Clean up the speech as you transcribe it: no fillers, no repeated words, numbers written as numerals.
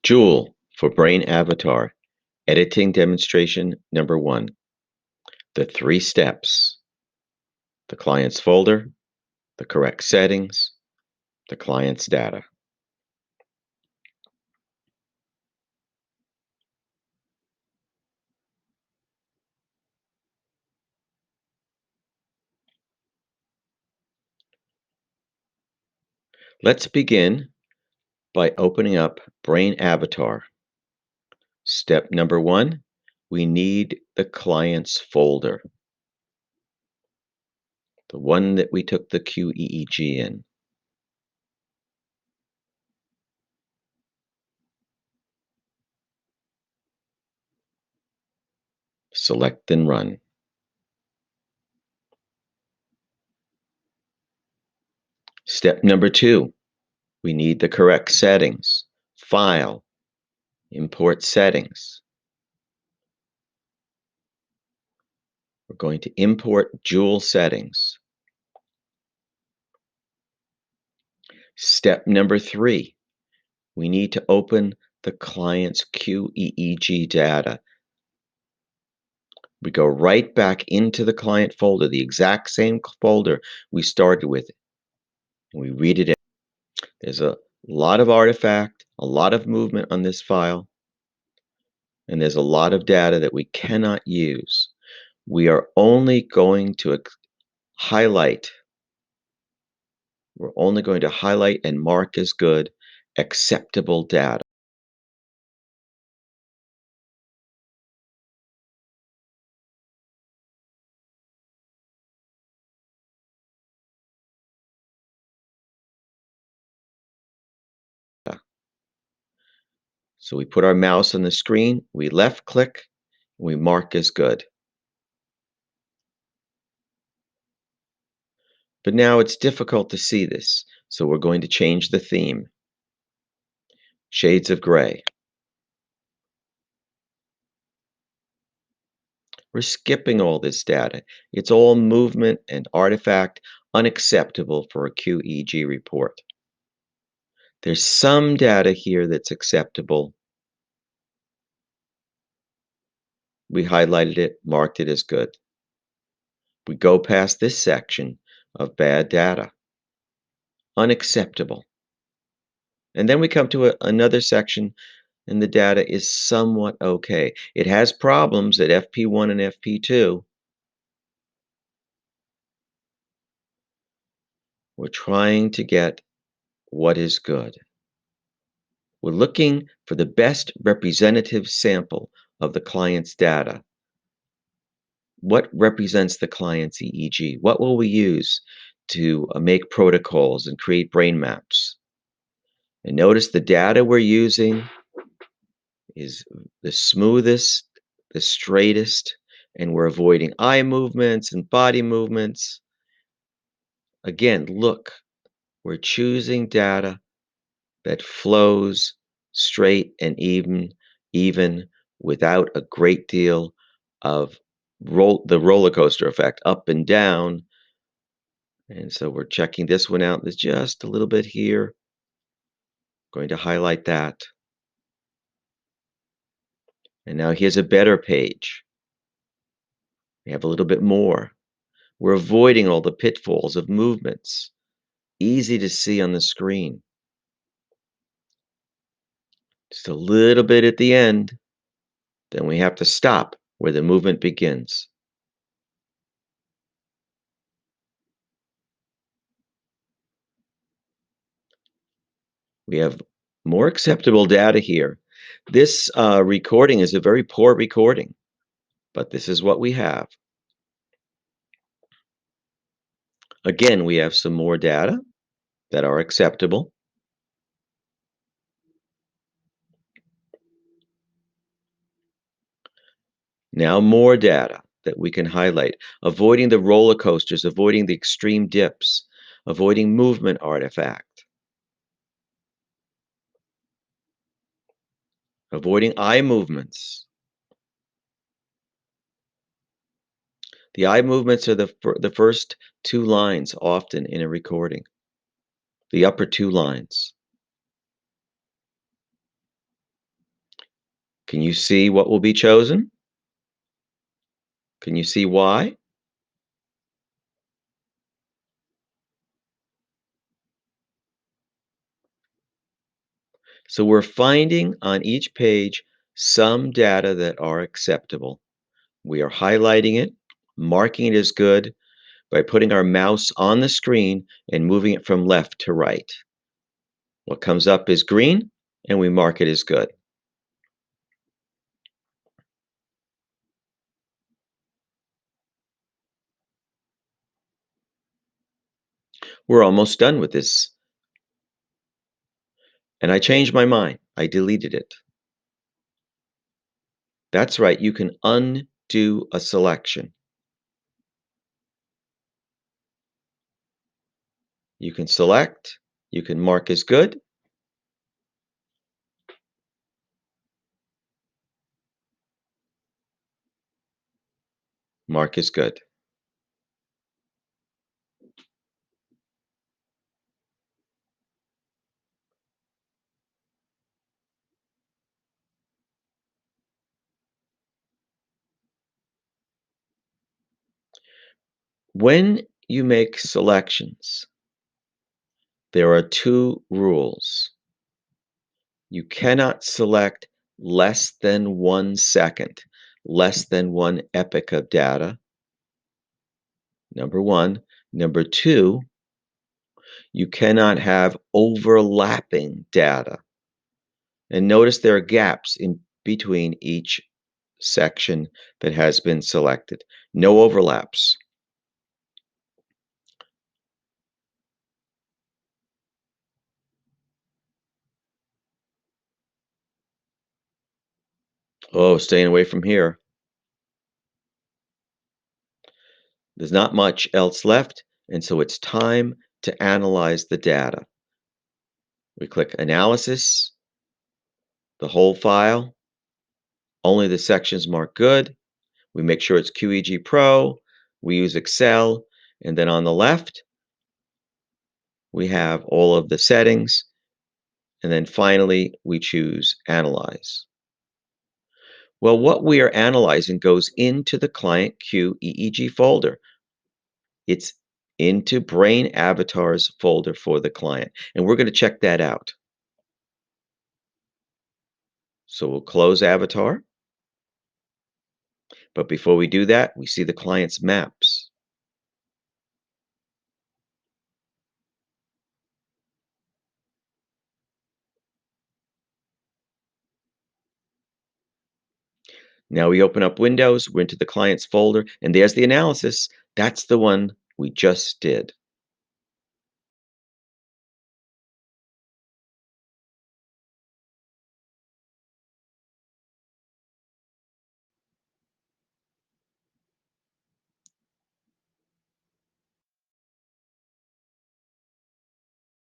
Joule for BrainAvatar, editing demonstration number 1. The 3 steps: the client's folder, the correct settings, the client's data. Let's begin by opening up BrainAvatar. Step number 1, we need the client's folder, the one that we took the QEEG in. Select and run. Step number 2, we need the correct settings. File, import settings. We're going to import Joule settings. Step number 3, we need to open the client's QEEG data. We go right back into the client folder, the exact same folder we started with, and we read it in. There's a lot of artifact, a lot of movement on this file, and there's a lot of data that we cannot use. We are only going to highlight, and mark as good acceptable data. So we put our mouse on the screen, we left click, and we mark as good. But now it's difficult to see this, so we're going to change the theme. Shades of gray. We're skipping all this data. It's all movement and artifact, unacceptable for a QEEG report. There's some data here that's acceptable. We highlighted it, marked it as good. We go past this section of bad data. Unacceptable. And then we come to another section, and the data is somewhat okay. It has problems at FP1 and FP2. We're trying to get what is good. We're looking for the best representative sample of the client's data. What represents the client's EEG? What will we use to make protocols and create brain maps? And notice the data we're using is the smoothest, the straightest, and we're avoiding eye movements and body movements. Again, look, we're choosing data that flows straight and even without a great deal of the roller coaster effect, up and down. And so we're checking this one out. There's just a little bit here. Going to highlight that. And now here's a better page. We have a little bit more. We're avoiding all the pitfalls of movements. Easy to see on the screen. Just a little bit at the end. Then we have to stop where the movement begins. We have more acceptable data here. This recording is a very poor recording, but this is what we have. Again, we have some more data that are acceptable. Now more data that we can highlight, avoiding the roller coasters, avoiding the extreme dips, avoiding movement artifact, avoiding eye movements. The eye movements are the first 2 lines often in a recording, the upper 2 lines. Can you see what will be chosen? Can you see why? So we're finding on each page some data that are acceptable. We are highlighting it, marking it as good by putting our mouse on the screen and moving it from left to right. What comes up is green, and we mark it as good. We're almost done with this. And I changed my mind. I deleted it. That's right, you can undo a selection. You can select, you can mark as good, mark as good. When you make selections, there are two rules. You cannot select less than 1 second, less than one epoch of data, number one. Number two, you cannot have overlapping data. And notice there are gaps in between each section that has been selected. No overlaps. Oh, staying away from here. There's not much else left, and so it's time to analyze the data. We click Analysis, the whole file, only the sections marked good. We make sure it's QEG Pro. We use Excel, and then on the left, we have all of the settings, and then finally, we choose Analyze. Well, what we are analyzing goes into the Client Q EEG folder. It's into BrainAvatar's folder for the client, and we're going to check that out. So we'll close Avatar, but before we do that, we see the client's maps. Now we open up Windows, we're into the client's folder, and there's the analysis. That's the one we just did.